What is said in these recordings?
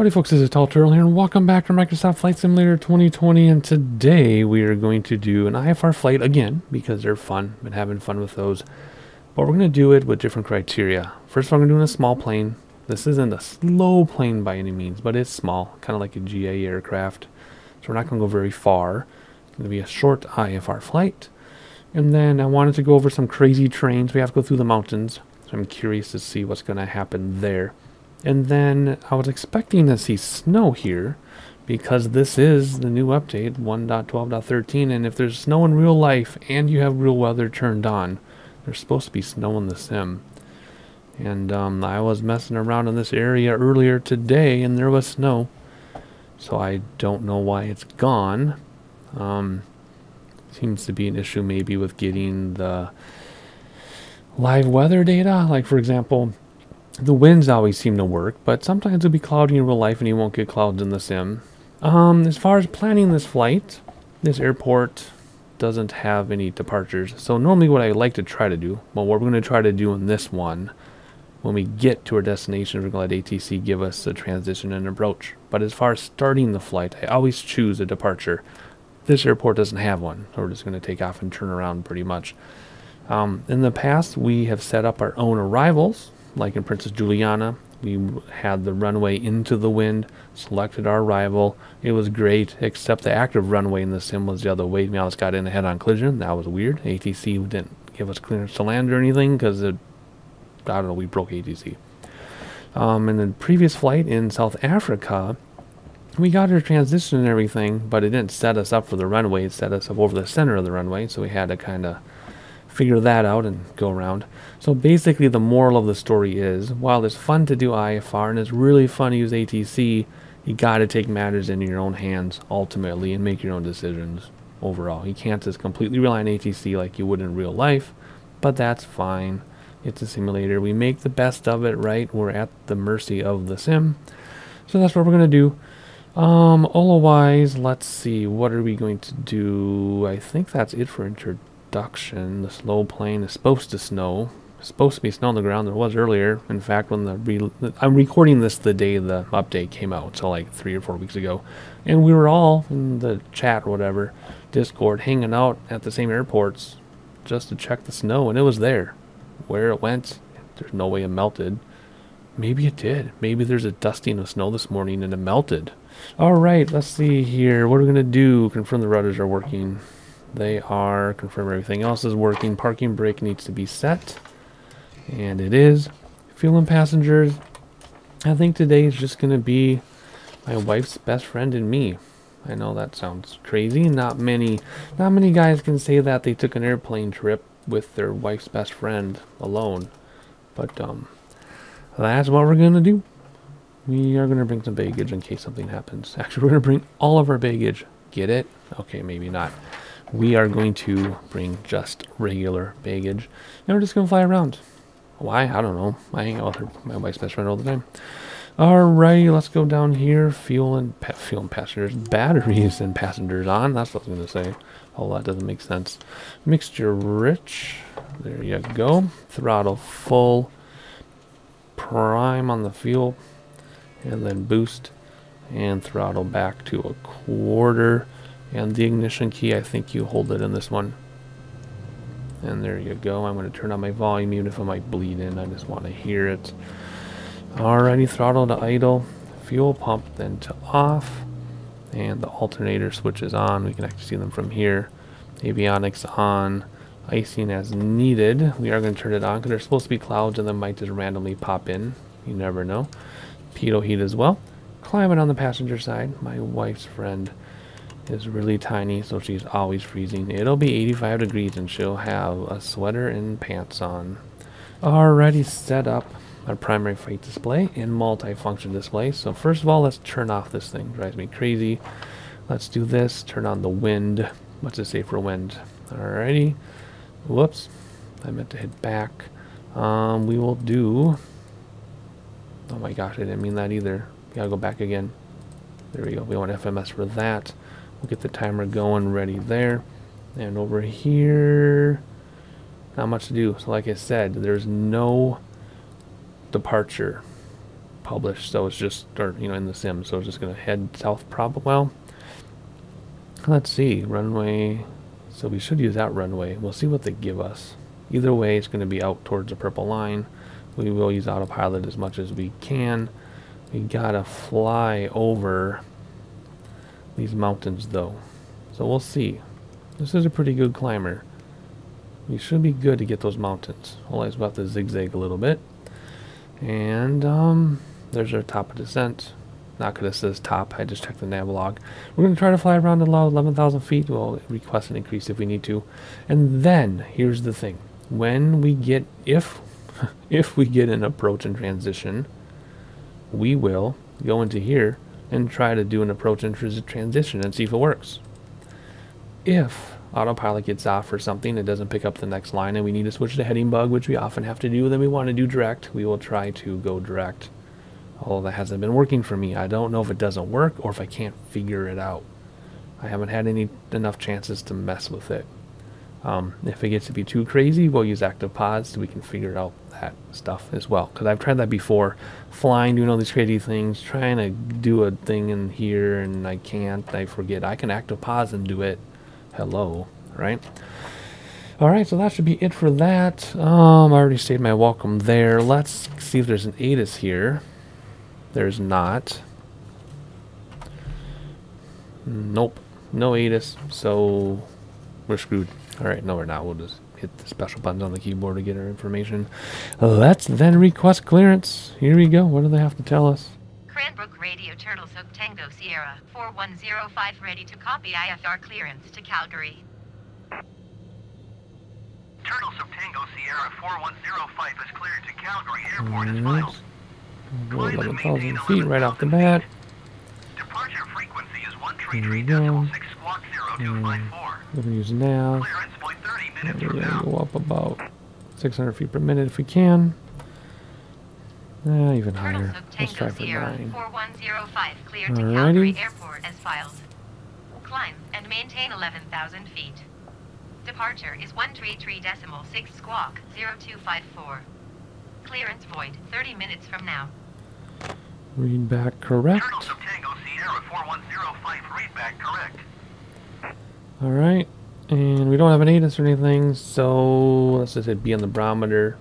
Howdy folks, this is Tall Turtle here and welcome back to Microsoft Flight Simulator 2020, and today we are going to do an IFR flight again because they're fun. Been having fun with those. But we're going to do it with different criteria. First of all, we're going to do a small plane. This isn't a slow plane by any means, but it's small, kind of like a GA aircraft. So we're not going to go very far. It's going to be a short IFR flight. And then I wanted to go over some crazy terrains. We have to go through the mountains. So I'm curious to see what's going to happen there. And then I was expecting to see snow here because this is the new update 1.12.13, and if there's snow in real life and you have real weather turned on, there's supposed to be snow in the sim. And I was messing around in this area earlier today and there was snow, so I don't know why it's gone. Seems to be an issue maybe with getting the live weather data. Like for example, the winds always seem to work, but sometimes it'll be cloudy in real life and you won't get clouds in the sim. As far as planning this flight, this airport doesn't have any departures. So normally what I like to try to do, well, what we're going to try to do in this one, when we get to our destination, we're going to let ATC give us a transition and approach. But as far as starting the flight, I always choose a departure. This airport doesn't have one, so we're just going to take off and turn around pretty much. In the past, we have set up our own arrivals. Like in Princess Juliana, we had the runway into the wind, selected our arrival. It was great, except the active runway in the sim was the other way. We almost got in a head-on collision. That was weird. ATC didn't give us clearance to land or anything because I don't know, we broke ATC. In the previous flight in South Africa, we got our transition and everything, but it didn't set us up for the runway. It set us up over the center of the runway, so we had to kind of figure that out and go around. So basically the moral of the story is, while it's fun to do IFR and it's really fun to use ATC, you got to take matters into your own hands ultimately and make your own decisions overall. You can't just completely rely on ATC like you would in real life, but that's fine. It's a simulator. We make the best of it, right? We're at the mercy of the sim. So that's what we're going to do. Otherwise, let's see, what are we going to do? I think that's it for introduction. The slow plane is supposed to snow. It's supposed to be snow on the ground. There was earlier. In fact, when I'm recording this the day the update came out, so like 3 or 4 weeks ago, and we were all in the chat or whatever, Discord, hanging out at the same airports just to check the snow, and it was there. Where it went, there's no way it melted. Maybe it did. Maybe there's a dusting of snow this morning and it melted. All right, let's see here. What are we gonna do? Confirm the rudders are working. They are. Confirm everything else is working. Parking brake needs to be set, and it is. Fuel and passengers, I think today is just going to be my wife's best friend and me. I know that sounds crazy. Not many guys can say that they took an airplane trip with their wife's best friend alone. But that's what we're going to do. We are going to bring some baggage in case something happens. Actually, we're going to bring all of our baggage. Get it? Okay, maybe not. We are going to bring just regular baggage, and we're just going to fly around. Why? I don't know. I hang out with my wife's best friend all the time. Alrighty, let's go down here. Fuel and passengers. Batteries and passengers on. That's what I was going to say. Oh, that doesn't make sense. Mixture rich. There you go. Throttle full. Prime on the fuel. And then boost. And throttle back to a quarter. And the ignition key, I think you hold it in this one. And there you go. I'm going to turn on my volume, even if I might bleed in. I just want to hear it. Alrighty, throttle to idle. Fuel pump then to off. And the alternator switch is on. We can actually see them from here. Avionics on. Icing as needed. We are going to turn it on because there's supposed to be clouds and they might just randomly pop in. You never know. Pitot heat as well. Climate on the passenger side. My wife's friend is really tiny, so she's always freezing. It'll be 85 degrees and she'll have a sweater and pants on. Already set up our primary flight display and multi-function display. So first of all, let's turn off this thing. Drives me crazy. Let's do this. Turn on the wind. What's it say for wind? Alrighty. Whoops. I meant to hit back. We will do... Oh my gosh, I didn't mean that either. Gotta go back again. There we go. We want FMS for that. We'll get the timer going ready there. And over here, not much to do. So like I said, there's no departure published, so it's just, or you know, in the sim, so it's just gonna head south probably. Well, let's see, runway. So we should use that runway. We'll see what they give us. Either way, it's going to be out towards the purple line. We will use autopilot as much as we can. We gotta fly over these mountains though, so we'll see. This is a pretty good climber. We should be good to get those mountains. Otherwise we'll have to zigzag a little bit. And there's our top of descent. Not because it says top, I just checked the nav log. We're going to try to fly around at 11,000 feet. We'll request an increase if we need to. And then, here's the thing. When we get, if we get an approach and transition, we will go into here and try to do an approach and transition and see if it works. If autopilot gets off or something, it doesn't pick up the next line and we need to switch to heading bug, which we often have to do, then we want to do direct. We will try to go direct. Although that hasn't been working for me. I don't know if it doesn't work or if I can't figure it out. I haven't had enough chances to mess with it. If it gets to be too crazy, we'll use active pods so we can figure out that stuff as well. Because I've tried that before. Flying, doing all these crazy things, trying to do a thing in here and I can't. I forget. I can active pause and do it. Hello, right? Alright, so that should be it for that. I already stated my welcome there. Let's see if there's an ATIS here. There's not. Nope. No ATIS, so we're screwed. Alright, no we're not. We'll just hit the special buttons on the keyboard to get our information. Let's then request clearance. Here we go. What do they have to tell us? Cranbrook Radio Turtle Soak Tango Sierra 4105 ready to copy IFR clearance to Calgary. Turtle Soak Tango Sierra 4105 is cleared to Calgary Airport as filed. 11,000 feet right off the bat. Departure frequency is 133.6 squawk 0254. We're going to use nav. Clearance point 30 minutes We're from going to now. go up about 600 feet per minute if we can. Even Turtle higher. Soak Let's try Tango for Sierra 9. 4105 cleared to Alrighty. Calgary Airport as filed. Climb and maintain 11,000 feet. Departure is 133.6 squawk 0254. Clearance void 30 minutes from now. Read back correct. Turtle Soak Tango Sierra 4105 read back correct. Alright. And we don't have an ATIS or anything, so let's just hit B on the barometer.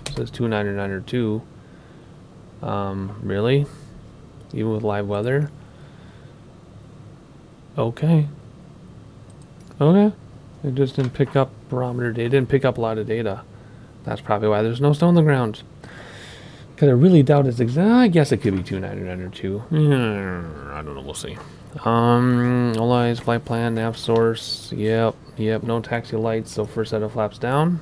It says 299 really? Even with live weather? Okay. Okay. It just didn't pick up barometer data. It didn't pick up a lot of data. That's probably why there's no snow on the ground. Because I really doubt it's exact. I guess it could be 299 I don't know. We'll see. All eyes, flight plan, nav source. Yep. No taxi lights. So first set of flaps down.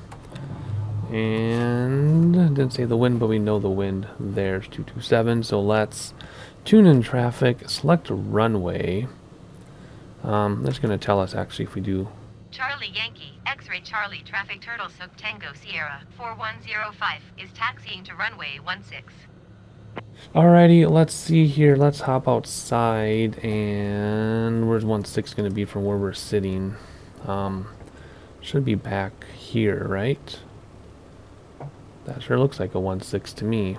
And didn't say the wind, but we know the wind. There's 227. So let's tune in traffic. Select a runway. That's going to tell us actually if we do. Charlie Yankee, X-ray Charlie traffic Turtle Soak Tango Sierra 4105 is taxiing to runway 16. Alrighty, let's see here. Let's hop outside. And where's 16 going to be from where we're sitting? Should be back here, right? That sure looks like a 16 to me.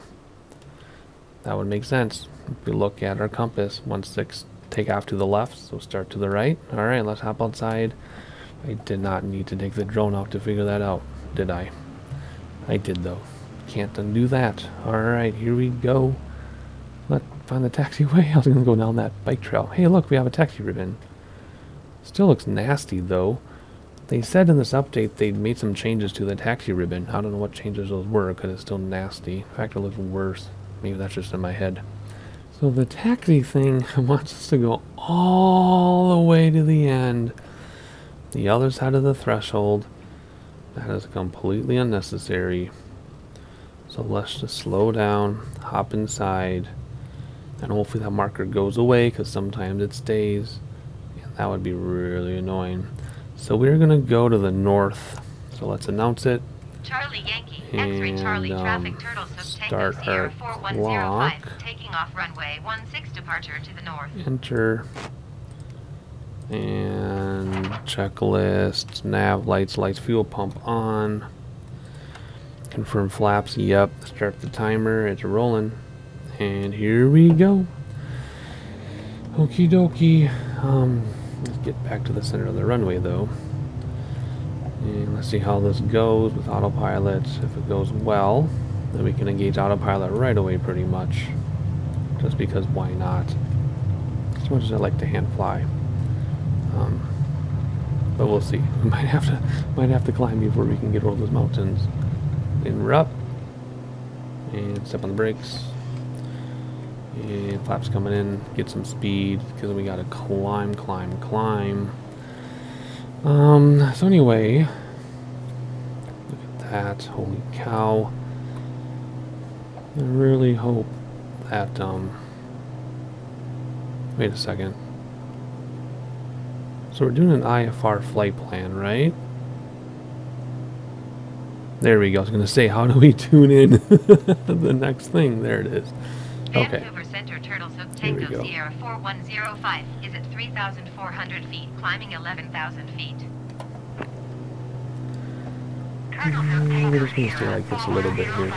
That would make sense. If we look at our compass, 16 take off to the left, so start to the right. Alright, let's hop outside. I did not need to take the drone out to figure that out, did I? I did though. Can't undo that. Alright, here we go. Let's find the taxiway. I was going to go down that bike trail. Hey look, we have a taxi ribbon. Still looks nasty though. They said in this update they'd made some changes to the taxi ribbon. I don't know what changes those were because it's still nasty. In fact, it looks worse. Maybe that's just in my head. So the taxi thing wants us to go all the way to the end. The other side of the threshold. That is completely unnecessary. So let's just slow down, hop inside, and hopefully that marker goes away because sometimes it stays. And that would be really annoying. So we're going to go to the north. So let's announce it. Charlie Yankee, X-ray Charlie traffic Turtle Soak Tango Sierra 4105 taking off runway 16 departure to the north. Enter. And checklist, nav, lights, fuel pump on. Confirm flaps, yep. Start the timer, it's rolling. And here we go. Okie dokie. Let's get back to the center of the runway though. And let's see how this goes with autopilot. If it goes well, then we can engage autopilot right away pretty much. Just because why not? As much as I like to hand fly. But we'll see. We might have to climb before we can get over those mountains. And we're up. And step on the brakes. And flaps coming in. Get some speed because we gotta climb. So anyway, look at that. Holy cow. I really hope that, wait a second. So we're doing an IFR flight plan, right? There we go. I was going to say, how do we tune in the next thing? There it is. Okay. Vancouver Center Turtles Hook Tango Sierra 4105 is at 3,400 feet, climbing 11,000 feet. We're just going to stay like this a little bit here.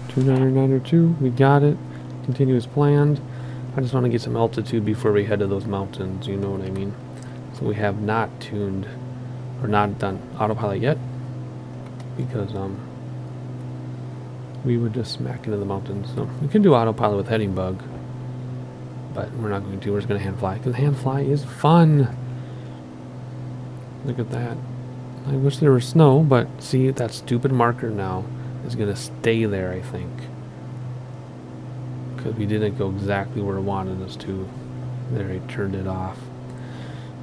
2992, we got it. Continue as planned. I just want to get some altitude before we head to those mountains, you know what I mean? So we have not tuned, or not done autopilot yet, because we would just smack into the mountains. So we can do autopilot with heading bug, but we're not going to. We're just going to hand fly, because hand fly is fun. Look at that. I wish there was snow, but see, that stupid marker now is going to stay there, I think. Because we didn't go exactly where it wanted us to. There, he turned it off.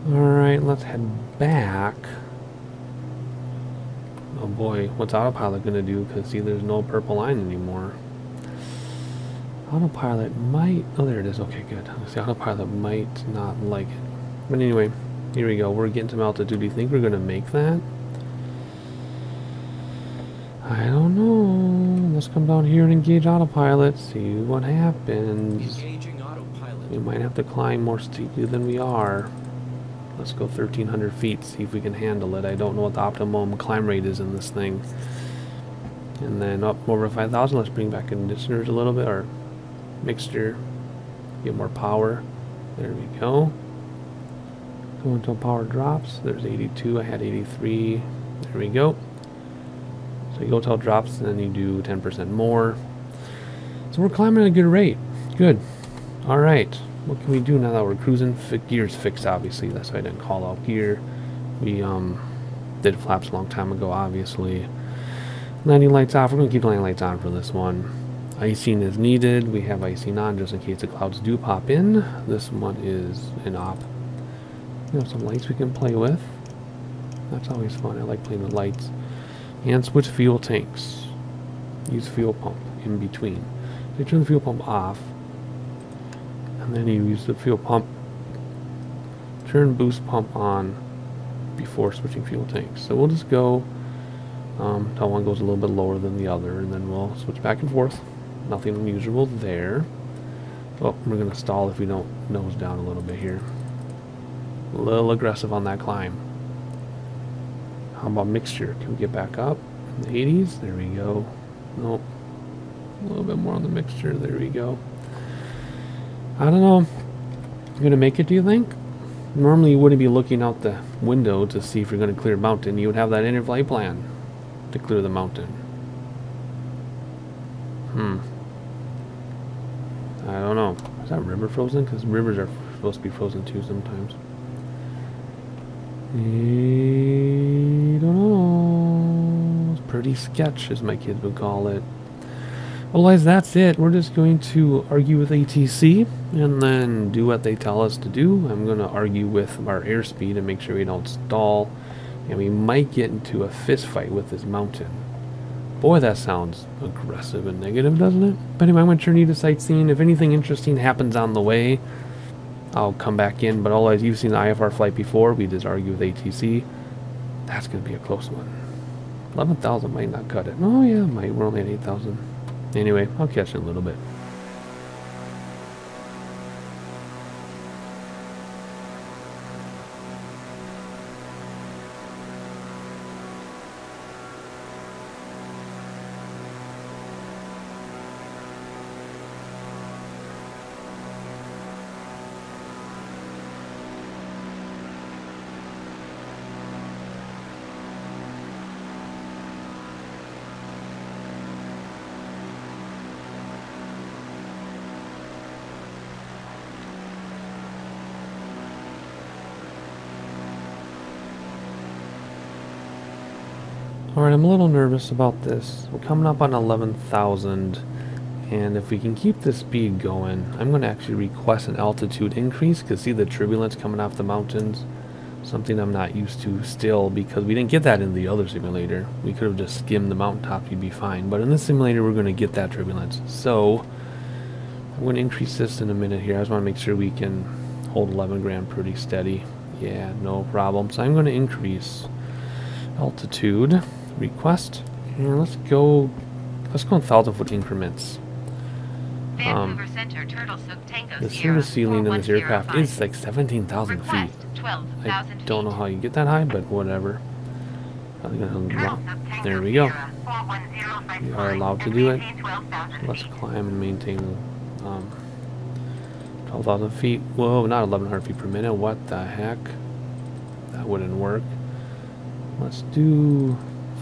Alright, let's head back. Oh boy, what's autopilot going to do? Because see, there's no purple line anymore. Autopilot might... Oh, there it is. Okay, good. See, autopilot might not like it. But anyway, here we go. We're getting some altitude. Do you think we're going to make that? I don't know. Let's come down here and engage autopilot. See what happens. Engaging autopilot. We might have to climb more steeply than we are. Let's go 1,300 feet. See if we can handle it. I don't know what the optimum climb rate is in this thing. And then up over 5,000. Let's bring back conditioners a little bit, or mixture. Get more power. There we go. Go until power drops. There's 82. I had 83. There we go. So you go till it drops, and then you do 10% more. So we're climbing at a good rate. Good. All right. What can we do now that we're cruising? Gear's fixed, obviously. That's why I didn't call out gear. We did flaps a long time ago, obviously. Landing lights off. We're going to keep landing lights on for this one. Icing is needed. We have icing on just in case the clouds do pop in. This one is an op. We have some lights we can play with. That's always fun. I like playing with lights. And switch fuel tanks. Use fuel pump in between. So you turn the fuel pump off, and then you use the fuel pump. Turn boost pump on before switching fuel tanks. So we'll just go till one goes a little bit lower than the other, and then we'll switch back and forth. Nothing unusual there. Oh, we're going to stall if we don't nose down a little bit here. A little aggressive on that climb. How about mixture? Can we get back up in the 80s? There we go. Nope. A little bit more on the mixture. There we go. I don't know. You gonna make it, do you think? Normally you wouldn't be looking out the window to see if you're gonna clear a mountain. You would have that in your flight plan to clear the mountain. I don't know. Is that river frozen? Because rivers are supposed to be frozen too sometimes. I don't know. It's pretty sketch, as my kids would call it. Otherwise, that's it. We're just going to argue with ATC and then do what they tell us to do. I'm going to argue with our airspeed and make sure we don't stall. And we might get into a fist fight with this mountain. Boy, that sounds aggressive and negative, doesn't it? But anyway, I'm going to turn you to sightseeing. If anything interesting happens on the way, I'll come back in. But otherwise, you've seen the IFR flight before. We just argue with ATC. That's going to be a close one. 11,000 might not cut it. Oh, yeah, it might. We're only at 8,000. Anyway, I'll catch you in a little bit. Alright, I'm a little nervous about this. We're coming up on 11,000, and if we can keep this speed going, I'm going to actually request an altitude increase, because see the turbulence coming off the mountains? Something I'm not used to still, because we didn't get that in the other simulator. We could have just skimmed the mountaintop, you'd be fine. But in this simulator, we're going to get that turbulence. So, I'm going to increase this in a minute here. I just want to make sure we can hold 11 grand pretty steady. Yeah, no problem. So I'm going to increase altitude request, and let's go in 1,000-foot increments. Vancouver Center, Turtle Soup, Tango The Sierra, service ceiling in this aircraft 4105. is like 17,000 feet. Request I 12,000 don't know feet. how you get that high, but whatever. There we go. We are allowed to do it. Let's climb and maintain 12,000 feet. Whoa, not 1,100 feet per minute. What the heck? That wouldn't work. Let's do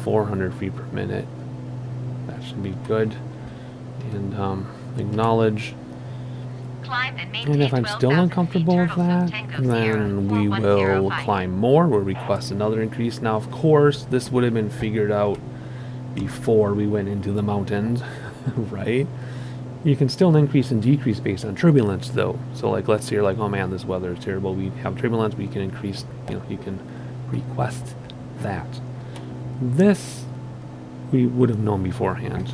400 feet per minute. That should be good. And acknowledge. And if I'm still uncomfortable with that, then we will climb more. We'll request another increase. Now, of course, this would have been figured out before we went into the mountains, right? You can still increase and decrease based on turbulence, though. So, like, let's say you're like, oh man, this weather is terrible. We have turbulence. We can increase, you can request that. This, we would have known beforehand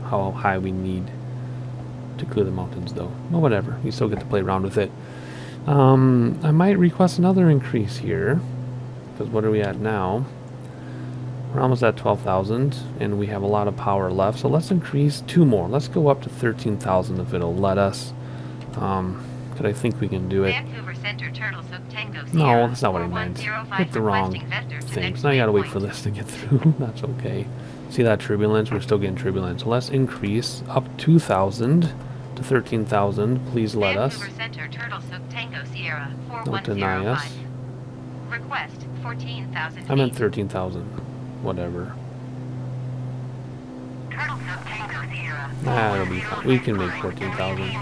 how high we need to clear the mountains, though. Well, whatever. You still get to play around with it. I might request another increase here, because what are we at now? We're almost at 12,000, and we have a lot of power left. So let's increase 2 more. Let's go up to 13,000 if it'll let us. Because I think we can do it. Vancouver Center, Turtle Soup, Tango No, Sierra, that's not what I meant. 4105, Hit the wrong requesting vector to thing. next So now I gotta wait waypoint. for this to get through. That's okay. See that turbulence? We're still getting turbulence. So let's increase up 2,000 to 13,000. Please let us. Vancouver Center, Turtle Soup, Tango Sierra, Don't deny us. 4105. Request 14,000 feet. I meant 13,000. Whatever. That'll be fine. We can make 14,000.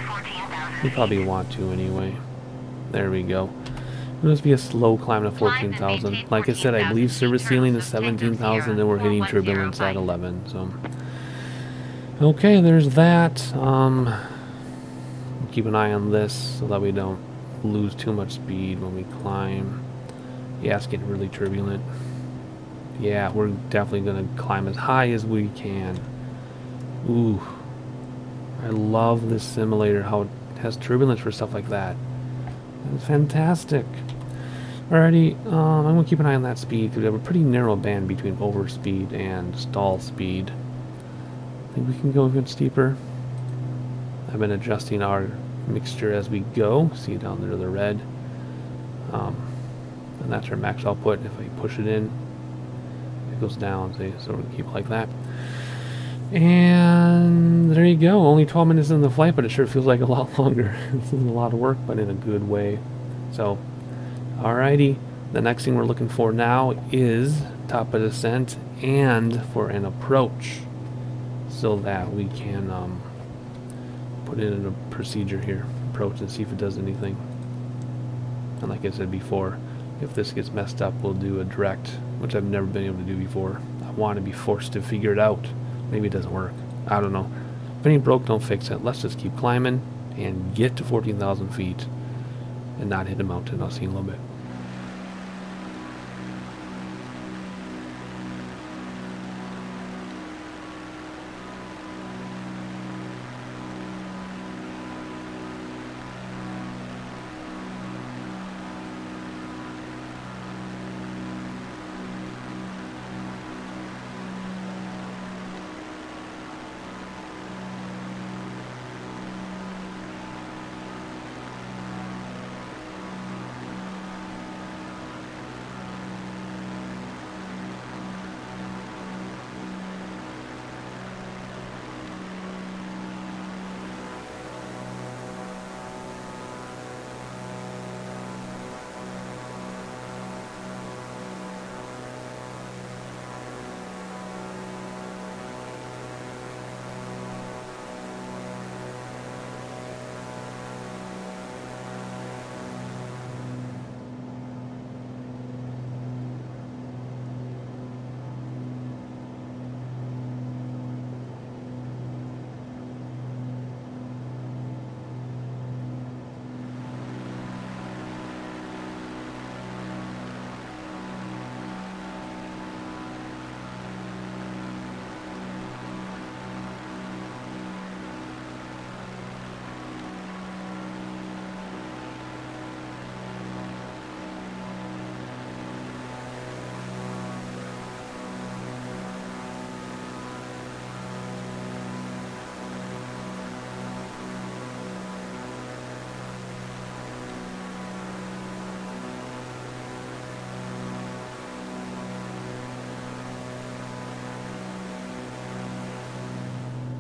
We probably want to anyway. There we go. It'll just be a slow climb to 14,000. Like I said, I believe service ceiling is 17,000 and we're hitting turbulence at 11. So, okay, there's that. Keep an eye on this so that we don't lose too much speed when we climb. Yeah, it's getting really turbulent. Yeah, we're definitely going to climb as high as we can. Ooh. I love this simulator, how it has turbulence for stuff like that. It's fantastic. Alrighty, I'm going to keep an eye on that speed, because we have a pretty narrow band between overspeed and stall speed. I think we can go even steeper. I've been adjusting our mixture as we go. See down there the red. And that's our max output. If I push it in, it goes down. See, so we're going to keep it like that. And there you go. Only 12 minutes in the flight, but it sure feels like a lot longer. This is a lot of work, but in a good way. So, alrighty. The next thing we're looking for now is top of descent and for an approach, so that we can put in a procedure here, approach, and see if it does anything. And like I said before, if this gets messed up, we'll do a direct, which I've never been able to do before. I want to be forced to figure it out. Maybe it doesn't work. I don't know. If it ain't broke, don't fix it. Let's just keep climbing and get to 14,000 feet and not hit a mountain. I'll see you in a little bit.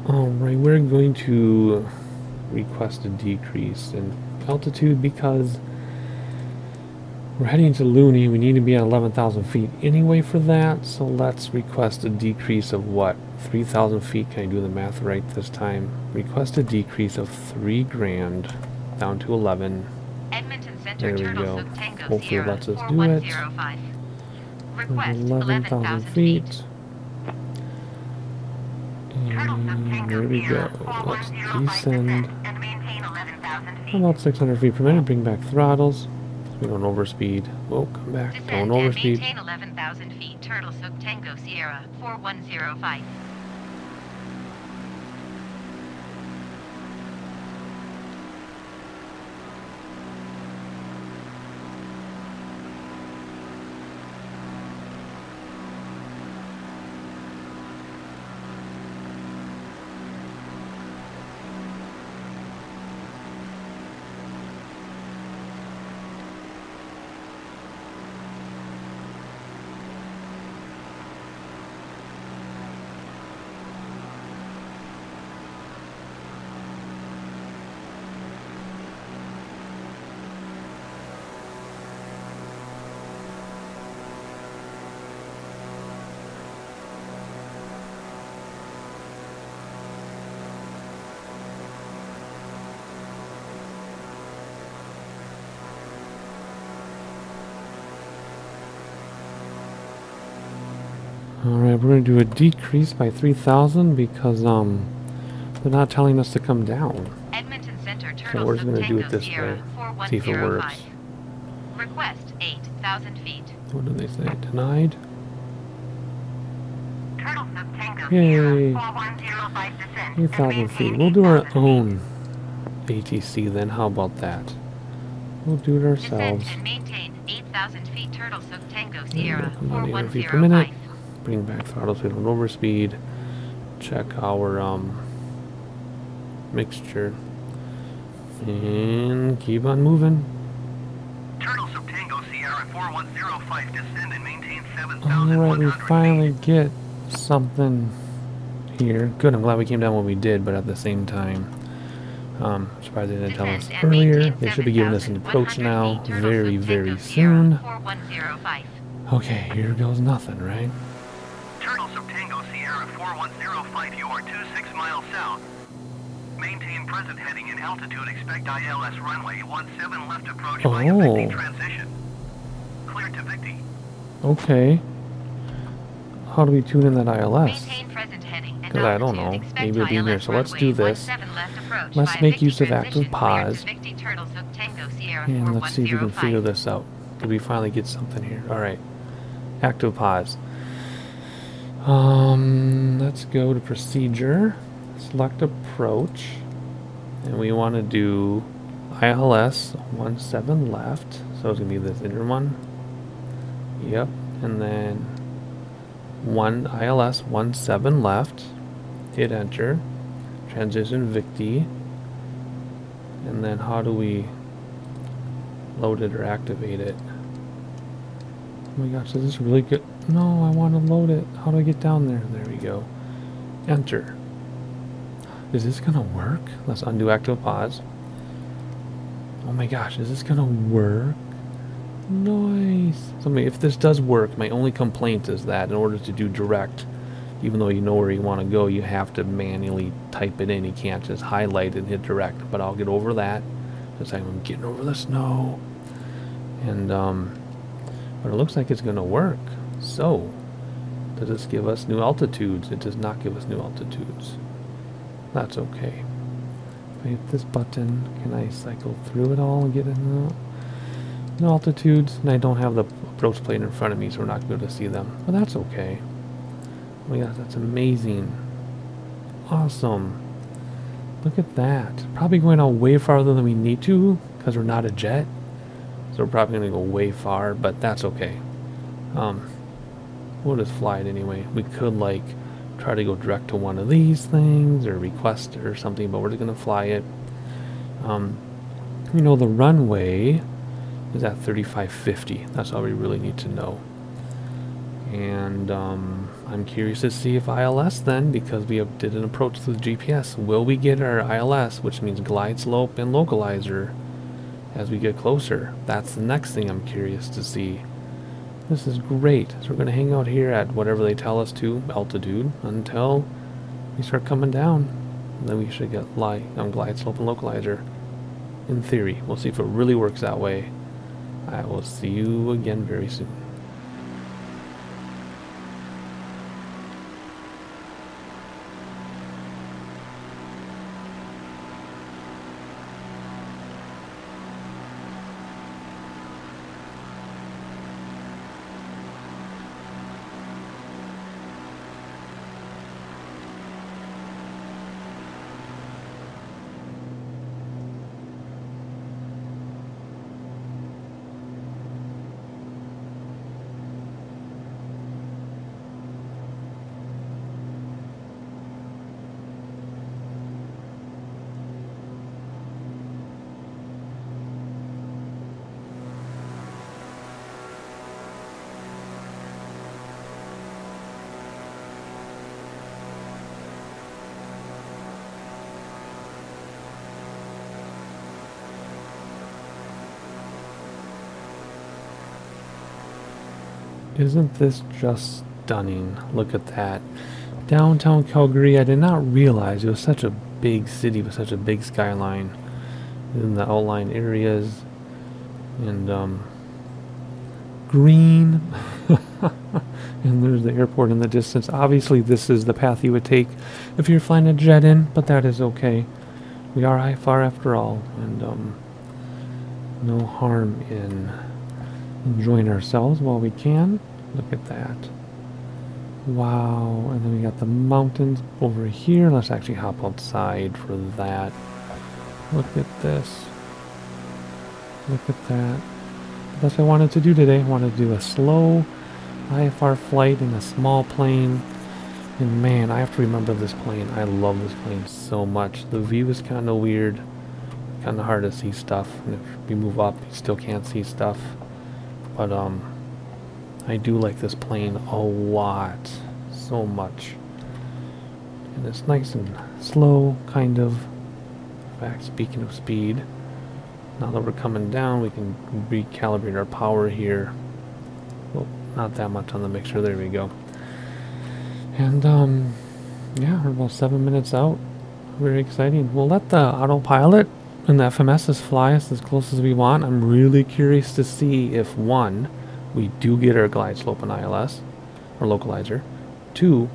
Alright, we're going to request a decrease in altitude because we're heading to Looney. We need to be at 11,000 feet anyway for that, so let's request a decrease of what? 3,000 feet. Can I do the math right this time? Request a decrease of 3 grand down to 11. Edmonton Center, There we Turtle go. Soup Tango Hopefully Sierra lets us do it. 4105. Request 11,000 feet. And there we go. Let's descend. And maintain 11,000 feet. About 600 feet per minute. Bring back throttles. So we don't overspeed. Whoa, come back. Descend Don't and overspeed. maintain 11,000 feet. Turtle Soup Tango Sierra 4105. Alright, we're going to do a decrease by 3,000 because they're not telling us to come down. Edmonton Center, So Turtle we're Soup going to do Tango it this Sierra way. See if it 4105. works. Request 8,000 feet. What do they say? Denied? Turtle Soup Tango Yay. Sierra 4105 descend. 8,000 feet. We'll do our own ATC then. How about that? We'll do it Descend ourselves. and maintain 8,000 feet. Turtle Soup Tango There we Sierra go. Come on, 800 feet per minute. 4105. Bring back throttles so we don't overspeed. Check our mixture. And keep on moving. Turtle Soup Tango Sierra 4105 descend and maintain Alright, 7,100 we feet. finally get something here. Good, I'm glad we came down when we did, but at the same time, surprised they didn't tell us Descend and earlier. maintain They should be giving us an approach 7,100 now feet. Turtle very, Soup very Tango Sierra soon. 4105. Okay, here goes nothing, right? Turtle Soup Tango Sierra 4105, you are 26 miles south. Maintain present heading and altitude. Expect ILS runway 17 left approach via Victy transition. Clear to Victy. Okay. How do we tune in that ILS? Maintain present heading and Because I don't altitude. know. Expect Maybe it'll be in there. ILS So let's runway do this. 17 left approach Let's via make Victy use of transition. active pause. Clear to Victy, Turtle Soup Tango Sierra And let's see if we can 4105. figure this out. Did we finally get something here? Alright. Active pause. Let's go to procedure. Select approach. And we want to do ILS 17 left. So it's going to be this inner one. Yep. And then ILS 17 left. Hit enter. Transition Victy. And then how do we load it or activate it? Oh my gosh, is this really good? No, I want to load it. How do I get down there? There we go. Enter. Is this gonna work? Let's undo active pause. Oh my gosh, is this gonna work? Nice. So if this does work, my only complaint is that in order to do direct, even though you know where you want to go, you have to manually type it in. You can't just highlight and hit direct. But I'll get over that. Just like I'm getting over the snow. And but it looks like it's gonna work. So does this give us new altitudes? It does not give us new altitudes. That's okay. If I hit this button, can I cycle through it all and get in the new altitudes? And I don't have the approach plane in front of me, so we're not going to be able to see them. But that's okay. Oh my gosh, that's amazing. Awesome. Look at that. Probably going out way farther than we need to, because we're not a jet. So we're probably going to go way far, but that's okay. We'll just fly it anyway. We could, like, try to go direct to one of these things or request or something, but we're just going to fly it. You know, the runway is at 3550. That's all we really need to know. And I'm curious to see if ILS then, because we did an approach through the GPS, will we get our ILS, which means glide slope and localizer, as we get closer? That's the next thing I'm curious to see. This is great. So we're going to hang out here at whatever they tell us to, altitude, until we start coming down. And then we should get glide slope and localizer. In theory. We'll see if it really works that way. I will see you again very soon. Isn't this just stunning? Look at that. Downtown Calgary, I did not realize it was such a big city with such a big skyline in the outlying areas. And green. And there's the airport in the distance. Obviously this is the path you would take if you're flying a jet in, but that is okay. We are IFR after all, and no harm in enjoying ourselves while we can. Look at that. Wow. And then we got the mountains over here. Let's actually hop outside for that. Look at this. Look at that. That's what I wanted to do today. I wanted to do a slow IFR flight in a small plane. And man, I have to remember this plane. I love this plane so much. The view is kind of weird. Kind of hard to see stuff. And if we move up, you still can't see stuff. But I do like this plane a lot, so much, and it's nice and slow, kind of. In fact, speaking of speed, now that we're coming down, we can recalibrate our power here. Well, not that much on the mixer. There we go. And yeah, we're about 7 minutes out. Very exciting. We'll let the autopilot and the FMSs fly us as close as we want. I'm really curious to see if, one, we do get our glide slope and ILS, or localizer. Two,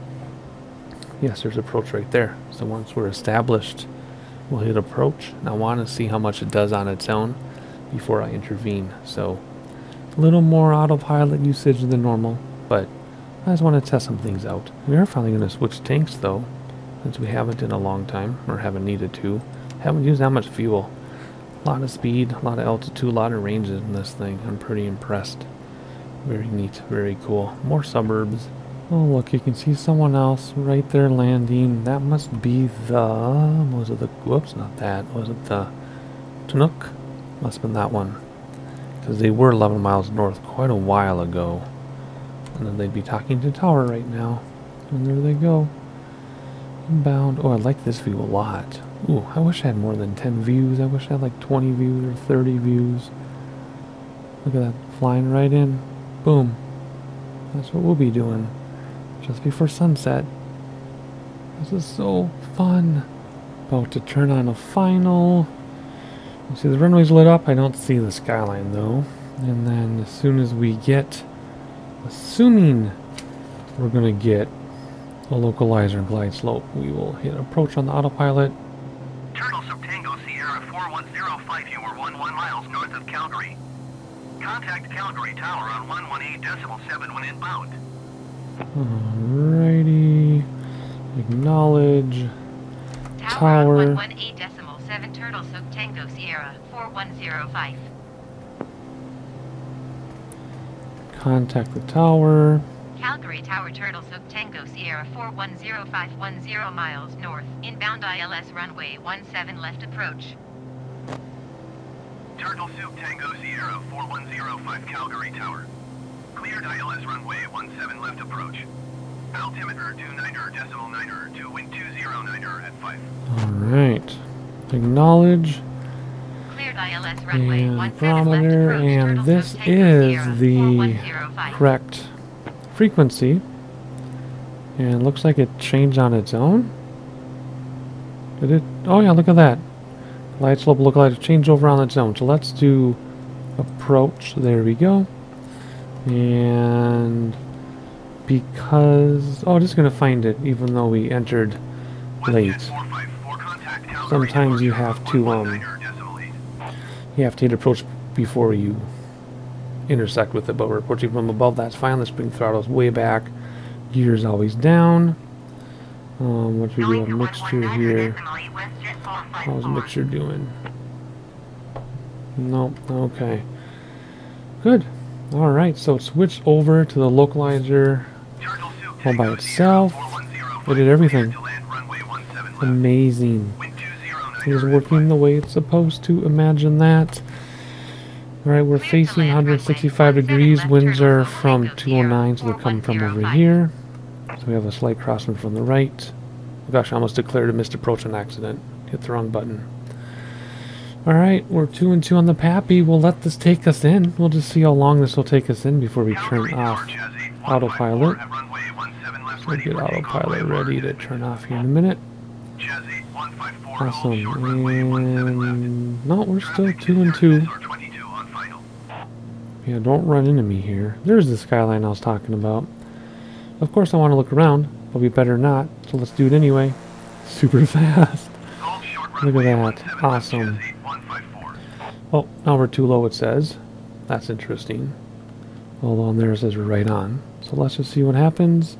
yes, there's approach right there. So once we're established, we'll hit approach. And I want to see how much it does on its own before I intervene. So a little more autopilot usage than normal, but I just want to test some things out. We are finally going to switch tanks though, since we haven't in a long time, or haven't needed to. Haven't used that much fuel. A lot of speed, a lot of altitude, a lot of ranges in this thing. I'm pretty impressed. Very neat, very cool. More suburbs. Oh look, you can see someone else right there landing. That must be the... was it the... whoops, not that. Was it the Chinook? Must have been that one. Because they were 11 miles north quite a while ago. And then they'd be talking to tower right now. And there they go. Inbound. Oh, I like this view a lot. Ooh, I wish I had more than 10 views. I wish I had like 20 views or 30 views. Look at that, flying right in. Boom. That's what we'll be doing just before sunset. This is so fun. About to turn on a final. You see the runway's lit up. I don't see the skyline though. And then as soon as we get, assuming we're going to get a localizer glide slope, we will hit approach on the autopilot. Turtle Tango Sierra 4105, you are 11 miles north of Calgary. Contact Calgary Tower on 118.7 when inbound. Alrighty. Acknowledge. Tower on 118.7 Turtle Tango Sierra 4105. Contact the tower. Calgary Tower Turtle Tango Sierra 410510 miles north. Inbound ILS runway 17 left approach. Turtle Tango Sierra 4105 Calgary Tower. Cleared ILS runway 17 left approach. Altimeter 29er, to wind 209er at 5. Alright. Acknowledge. Cleared ILS runway And 17 left barometer, approach. and Turtle this Sub Tango is Sierra, the 4105. correct frequency. And it looks like it changed on its own. Did it? Oh yeah, look at that. Light slope look like it changed over on its own. So let's do approach. There we go. And because I'm just gonna find it, even though we entered late. Sometimes you have to hit approach before you intersect with it, but we're approaching from above. That's fine. Let's bring throttles way back. Gears always down. What we do a mixture here. How's mixture doing? Nope. Okay. Good. All right. So it switched over to the localizer all by itself. It did everything. Amazing. It is working the way it's supposed to. Imagine that. Alright, we're facing 165 degrees. Winds are from 209, so they're coming from over here. So we have a slight crosswind from the right. Oh gosh, I almost declared a missed approach on accident. Hit the wrong button. Alright, we're 2 and 2 on the Pappy. We'll let this take us in. We'll just see how long this will take us in before we turn off autopilot. So we'll get autopilot ready to turn off here in a minute. Awesome. And no, we're still 2 and 2. Yeah, don't run into me here. There's the skyline I was talking about. Of course I want to look around, but we better not. So let's do it anyway. Super fast. Look at that. Awesome. Oh, now we're too low, it says. That's interesting. Well, on there it says we're right on. So let's just see what happens.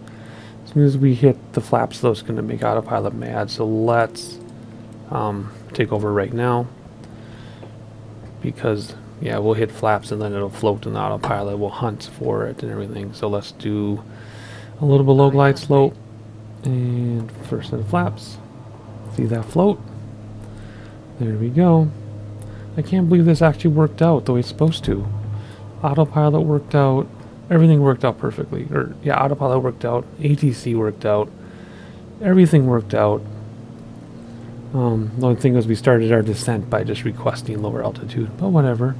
As soon as we hit the flaps, though, it's going to make autopilot mad. So let's take over right now. Because, yeah, we'll hit flaps and then it'll float in the autopilot. We'll hunt for it and everything. So let's do a little below glide slope. And first set of flaps. See that float? There we go. I can't believe this actually worked out the way it's supposed to. Autopilot worked out. Everything worked out perfectly. Or, yeah, autopilot worked out. ATC worked out. Everything worked out. The only thing was we started our descent by just requesting lower altitude. But whatever.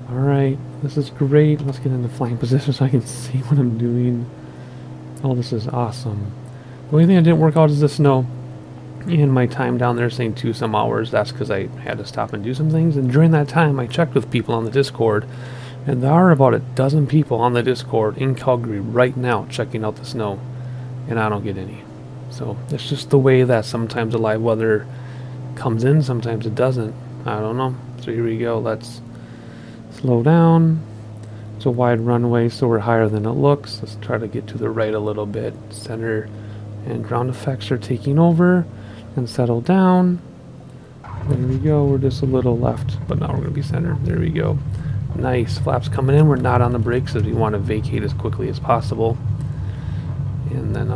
Alright, this is great. Let's get into flying position so I can see what I'm doing. Oh, this is awesome. The only thing that didn't work out is the snow. And my time down there saying 2 some hours. That's because I had to stop and do some things. And during that time, I checked with people on the Discord. And there are about a dozen people on the Discord in Calgary right now checking out the snow. And I don't get any. So it's just the way that sometimes the live weather comes in, sometimes it doesn't. I don't know. So here we go. Let's slow down. It's a wide runway, so we're higher than it looks. Let's try to get to the right a little bit. Center and ground effects are taking over. And settle down. There we go. We're just a little left, but now we're going to be centered. There we go. Nice. Flaps coming in. We're not on the brakes as we want to vacate as quickly as possible. And then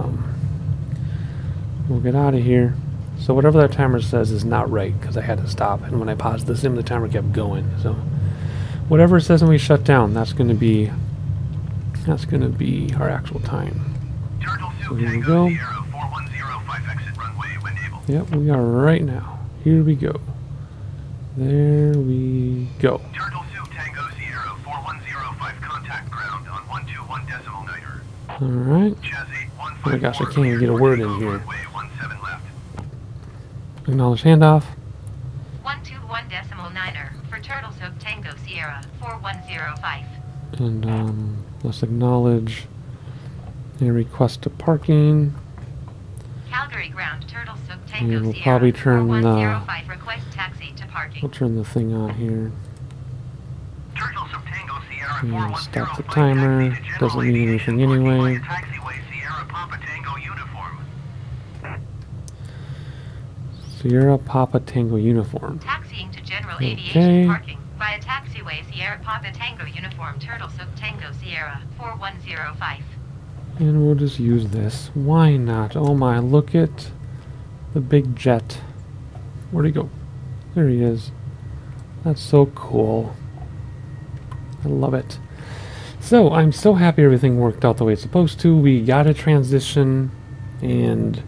we'll get out of here. So whatever that timer says is not right because I had to stop. And when I paused the sim, the timer kept going. So whatever it says when we shut down, that's going to be our actual time. So here we go. Yep, we are right now. Here we go. There we go. Turtle Soup Tango Sierra 4105 contact ground on 121.9er. Alright. Oh my gosh, I can't even get a word in here. Acknowledge handoff. 121.9er for Turtle Soup Tango Sierra 4105. And let's acknowledge and request to parking. Calgary ground Turtle Soup Tango And we'll Sierra probably turn 4105 request taxi to parking. we'll turn the thing on here. Turtle Soup Tango Sierra And stop the timer. Doesn't mean anything anyway. Taxiway Sierra Papa Tango uniform. Sierra Papa Tango uniform. Taxiing to general Okay. aviation parking via taxiway Sierra Papa Tango uniform Turtle Soup Tango Sierra 4105. And we'll just use this. Why not? Oh my, look at the big jet. Where'd he go? There he is. That's so cool. I love it. So I'm so happy everything worked out the way it's supposed to. We got a transition and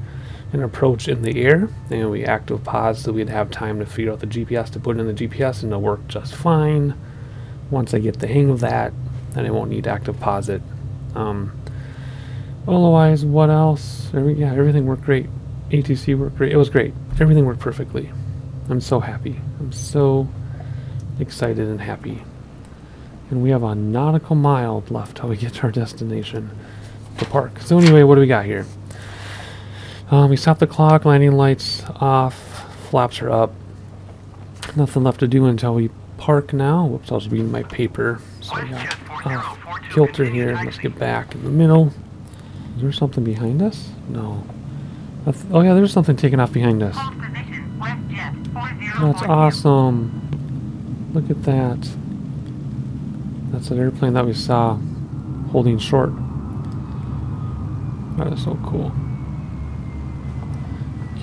an approach in the air, and we active pause so we'd have time to figure out the GPS to put in the GPS, and it'll work just fine. Once I get the hang of that, then I won't need to active pause it. Otherwise, what else? Yeah, everything worked great. ATC worked great. It was great. Everything worked perfectly. I'm so happy. I'm so excited and happy. And we have a nautical mile left till we get to our destination, the park. So anyway, what do we got here? We stopped the clock, landing lights off, flaps are up. Nothing left to do until we park now. Whoops, I was reading my paper. So we got kilter here. Let's get back in the middle. Is there something behind us? No. Oh yeah, there's something taking off behind us. That's awesome. Look at that. That's an airplane that we saw holding short. That is so cool.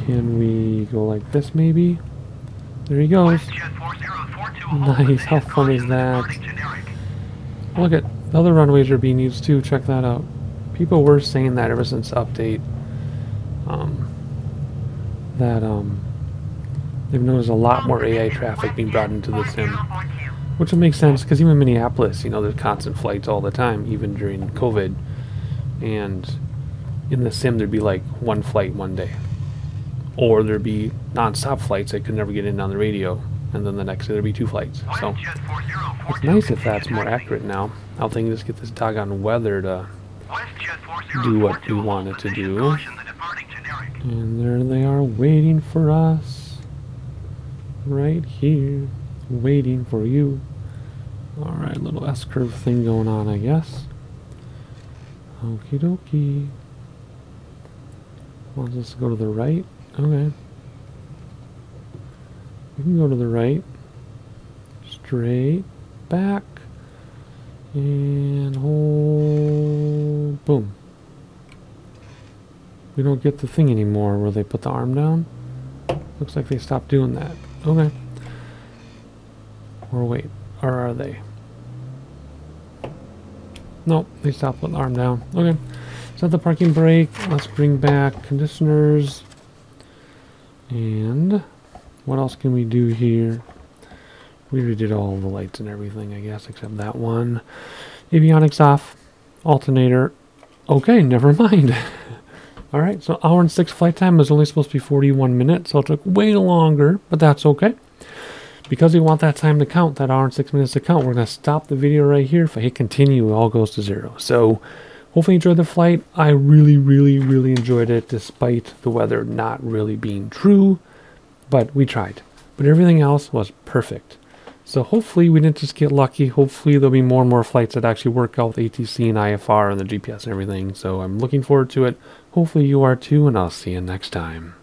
Can we go like this maybe? There he goes. Nice, how fun is that? Look at the other runways are being used too, check that out. People were saying that ever since the update. They've noticed a lot more AI traffic being brought into the sim. Which would make sense, because even in Minneapolis, you know, there's constant flights all the time, even during COVID. And in the sim, there'd be like one flight one day. Or there'd be non-stop flights that could never get in on the radio. And then the next day there'd be 2 flights. So it's nice if that's more accurate now. I'll think just get this doggone weather to do what we want it to do. And there they are waiting for us. Right here. Waiting for you. Alright, little S-curve thing going on, I guess. Okie dokie. Wants us to go to the right? Okay. We can go to the right. Straight back. And hold. Boom. We don't get the thing anymore where they put the arm down. Looks like they stopped doing that. Okay. Or wait, or are they? Nope, they stopped with the arm down. Okay. Set the parking brake. Let's bring back conditioners. And what else can we do here? We redid all the lights and everything, I guess, except that one. Avionics off. Alternator. Okay, never mind. Alright, so 1 hour and 6 flight time was only supposed to be 41 minutes, so it took way longer, but that's okay. Because we want that time to count, that 1 hour and 6 minutes to count, we're going to stop the video right here. If I hit continue, it all goes to 0. So, hopefully you enjoyed the flight. I really, really, really enjoyed it, despite the weather not really being true. But we tried. But everything else was perfect. So hopefully we didn't just get lucky. Hopefully there'll be more and more flights that actually work out with ATC and IFR and the GPS and everything. So I'm looking forward to it. Hopefully you are too, and I'll see you next time.